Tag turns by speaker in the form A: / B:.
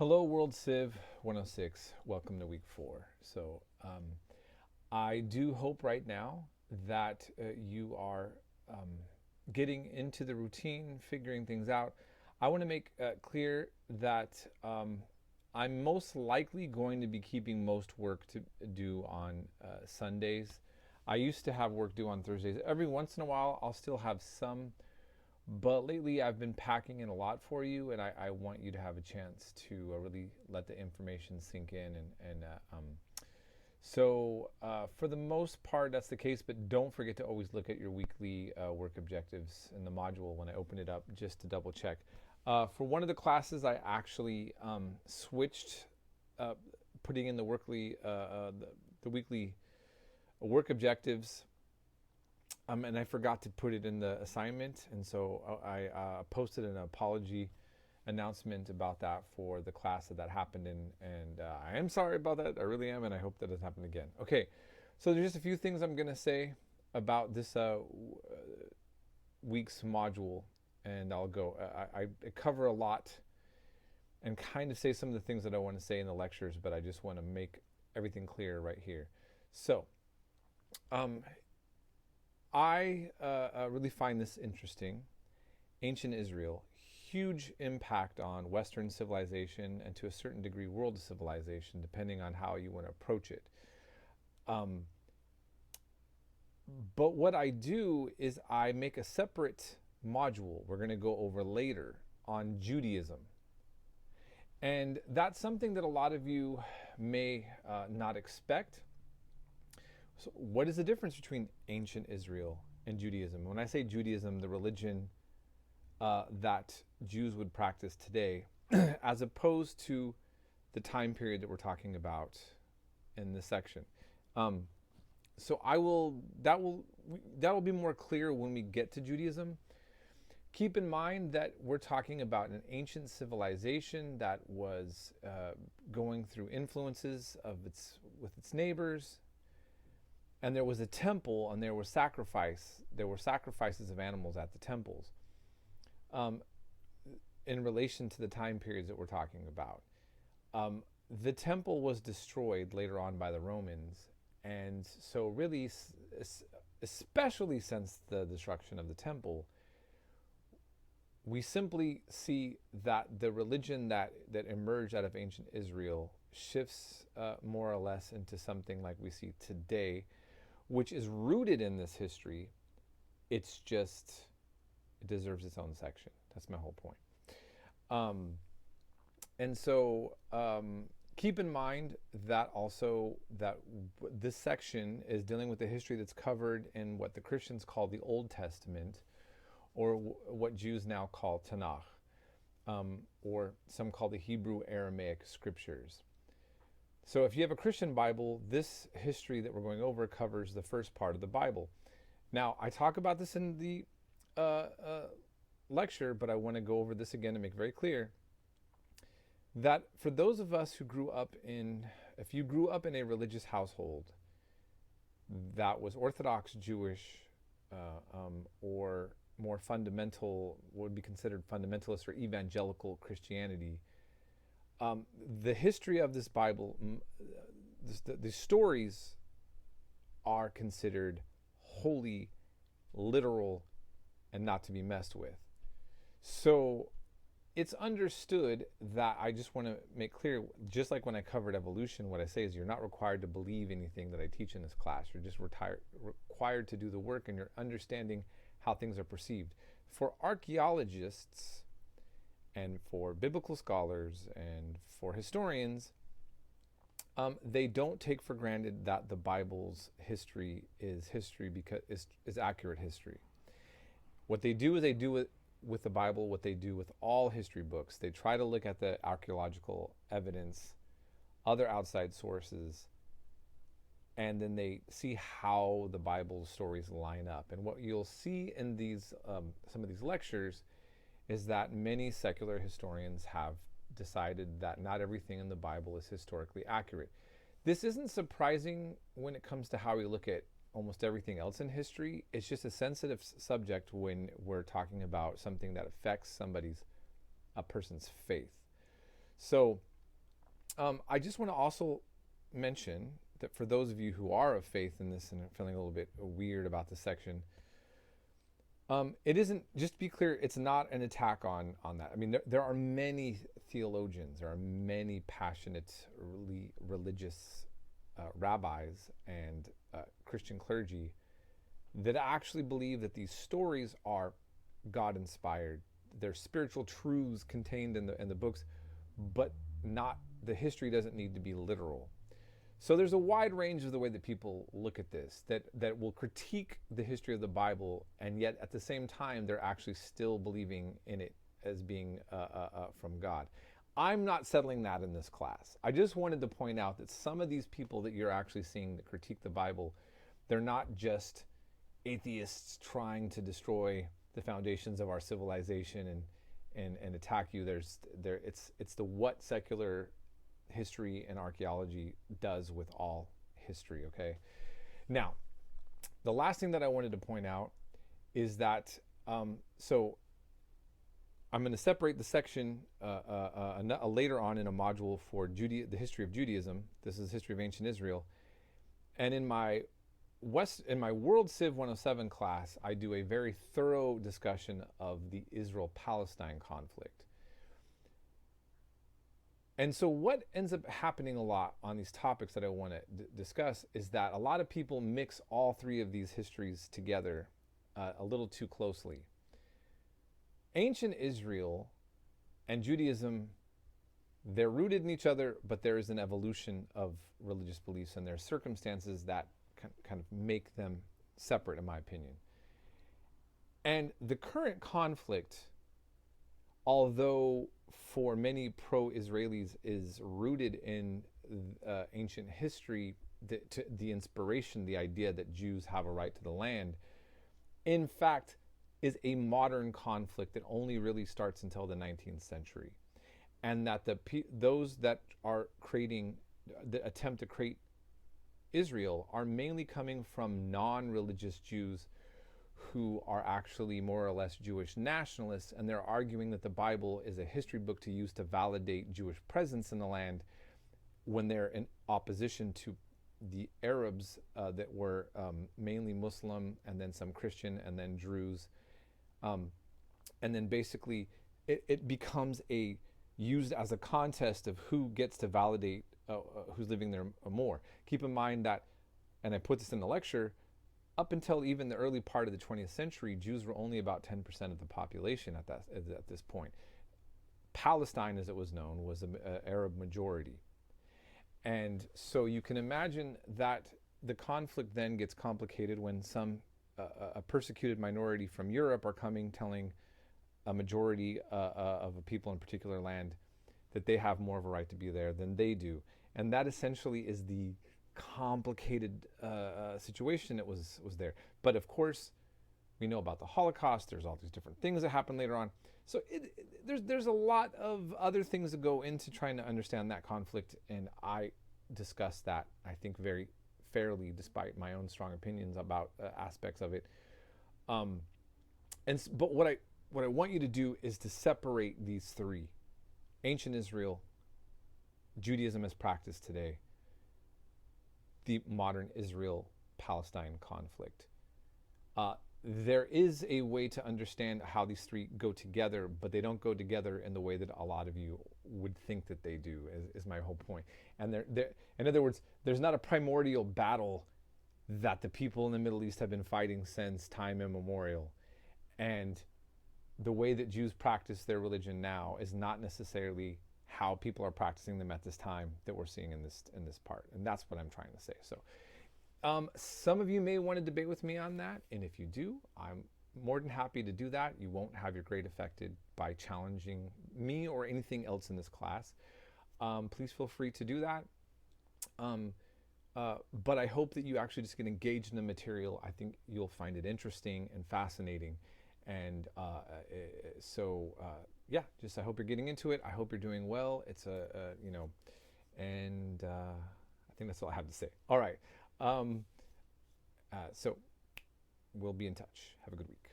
A: Hello, World Civ 106. Welcome to week 4. I do hope right now that you are getting into the routine, figuring things out. I want to make clear that I'm most likely going to be keeping most work to do on Sundays. I used to have work due on Thursdays. Every once in a while, I'll still have some, but lately I've been packing in a lot for you, and I want you to have a chance to really let the information sink in. For the most part, that's the case, but don't forget to always look at your weekly work objectives in the module when I open it up, just to double check. For one of the classes, I actually switched putting in the weekly work objectives, and I forgot to put it in the assignment, and so I posted an apology announcement about that for the class that happened in, and I am sorry about that. I really am, and I hope that doesn't happen again. Okay, so there's just a few things I'm going to say about this week's module, and I'll go. I cover a lot and kind of say some of the things that I want to say in the lectures, but I just want to make everything clear right here. So, I really find this interesting. Ancient Israel, huge impact on Western civilization and to a certain degree world civilization, depending on how you want to approach it. But what I do is I make a separate module we're going to go over later on Judaism. And that's something that a lot of you may not expect. So what is the difference between ancient Israel and Judaism? When I say Judaism, the religion that Jews would practice today, as opposed to the time period that we're talking about in this section. So that will be more clear when we get to Judaism. Keep in mind that we're talking about an ancient civilization that was going through influences with its neighbors. And there was a temple, and there were sacrifices of animals at the temples in relation to the time periods that we're talking about. The temple was destroyed later on by the Romans, and so really, especially since the destruction of the temple, we simply see that the religion that emerged out of ancient Israel shifts more or less into something like we see today, which is rooted in this history. It deserves its own section. That's my whole point. Keep in mind that also that this section is dealing with the history that's covered in what the Christians call the Old Testament, or what Jews now call Tanakh, or some call the Hebrew Aramaic scriptures. So if you have a Christian Bible, this history that we're going over covers the first part of the Bible. Now, I talk about this in the lecture, but I want to go over this again to make very clear that for those of us who if you grew up in a religious household that was Orthodox Jewish or more fundamental, what would be considered fundamentalist or evangelical Christianity, the history of this Bible, the stories are considered holy, literal, and not to be messed with. So it's understood that I just want to make clear, just like when I covered evolution, what I say is you're not required to believe anything that I teach in this class. You're just required to do the work, and you're understanding how things are perceived. For archaeologists and for biblical scholars and for historians, they don't take for granted that the Bible's history is history because is accurate history. What they do is they do with the Bible what they do with all history books. They try to look at the archaeological evidence, other outside sources, and then they see how the Bible's stories line up. And what you'll see in these some of these lectures is that many secular historians have decided that not everything in the Bible is historically accurate. This isn't surprising when it comes to how we look at almost everything else in history. It's just a sensitive subject when we're talking about something that affects a person's faith. So I just want to also mention that for those of you who are of faith in this and are feeling a little bit weird about this section, it isn't, just to be clear, it's not an attack on that. I mean, there are many theologians, there are many passionately religious rabbis and Christian clergy that actually believe that these stories are God-inspired. They're spiritual truths contained in the books, but not, the history doesn't need to be literal. So there's a wide range of the way that people look at this, that will critique the history of the Bible, and yet at the same time, they're actually still believing in it as being from God. I'm not settling that in this class. I just wanted to point out that some of these people that you're actually seeing that critique the Bible, they're not just atheists trying to destroy the foundations of our civilization and attack you. It's the what secular history and archaeology does with all history, okay? Now, the last thing that I wanted to point out is that, so I'm going to separate the section later on in a module for the history of Judaism. This is history of ancient Israel. And in my World Civ 107 class, I do a very thorough discussion of the Israel-Palestine conflict. And so what ends up happening a lot on these topics that I want to discuss is that a lot of people mix all three of these histories together a little too closely. Ancient Israel and Judaism, they're rooted in each other, but there is an evolution of religious beliefs, and there are circumstances that kind of make them separate, in my opinion. And the current conflict, although for many pro-Israelis is rooted in ancient history, the inspiration, the idea that Jews have a right to the land, in fact, is a modern conflict that only really starts until the 19th century. And that those that are creating, the attempt to create Israel are mainly coming from non-religious Jews who are actually more or less Jewish nationalists, and they're arguing that the Bible is a history book to use to validate Jewish presence in the land when they're in opposition to the Arabs that were mainly Muslim, and then some Christian, and then Druze. And then basically it becomes used as a contest of who gets to validate who's living there more. Keep in mind that, and I put this in the lecture, up until even the early part of the 20th century, Jews were only about 10% of the population at this point. Palestine, as it was known, was an Arab majority. And so you can imagine that the conflict then gets complicated when a persecuted minority from Europe are coming telling a majority of a people in a particular land that they have more of a right to be there than they do. And that essentially is the complicated situation that was there. But of course, we know about the Holocaust. There's all these different things that happen later on. So there's a lot of other things that go into trying to understand that conflict, and I discuss that, I think, very fairly, despite my own strong opinions about aspects of it. But what I want you to do is to separate these three: ancient Israel, Judaism as practiced today, the modern Israel-Palestine conflict. There is a way to understand how these three go together, but they don't go together in the way that a lot of you would think that they do, is my whole point. And in other words, there's not a primordial battle that the people in the Middle East have been fighting since time immemorial. And the way that Jews practice their religion now is not necessarily how people are practicing them at this time that we're seeing in this part. And that's what I'm trying to say. So some of you may want to debate with me on that, and if you do, I'm more than happy to do that. You won't have your grade affected by challenging me or anything else in this class. Please feel free to do that. But I hope that you actually just get engaged in the material. I think you'll find it interesting and fascinating. And yeah, just I hope you're getting into it. I hope you're doing well. It's and I think that's all I have to say. All right. So we'll be in touch. Have a good week.